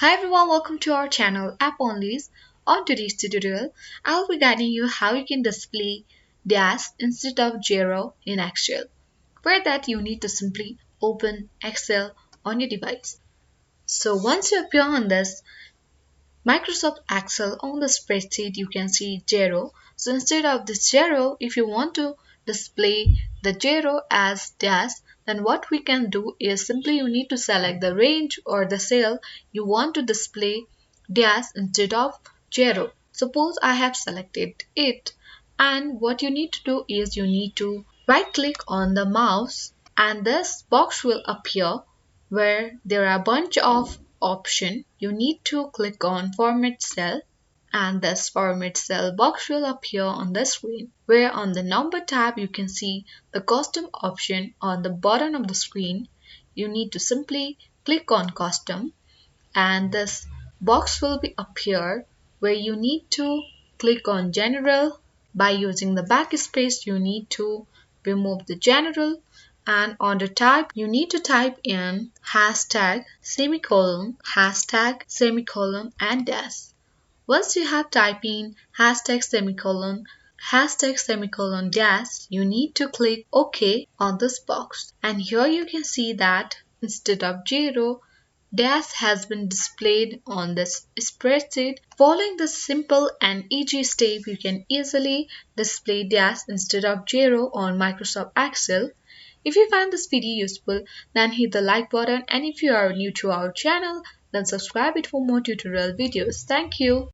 Hi everyone, welcome to our channel App Onlys. On today's tutorial, I'll be guiding you how you can display dash instead of zero in Excel. For that, you need to simply open Excel on your device. So once you appear on this Microsoft Excel on the spreadsheet, you can see zero. So instead of this zero, if you want to display the zero as dash, then what we can do is simply you need to select the range or the cell you want to display dash instead of zero. Suppose I have selected it, and what you need to do is you need to right click on the mouse and this box will appear where there are a bunch of options. You need to click on format cell and this format cell box will appear on the screen, where on the number tab you can see the custom option on the bottom of the screen. You need to simply click on custom and this box will be appear where you need to click on general. By using the backspace you need to remove the general, and on the type you need to type in hashtag semicolon and dash. Once you have typed in hashtag semicolon dash, you need to click OK on this box. And here you can see that instead of zero, dash has been displayed on this spreadsheet. Following this simple and easy step, you can easily display dash instead of zero on Microsoft Excel. If you find this video useful, then hit the like button, and if you are new to our channel, then subscribe it for more tutorial videos. Thank you.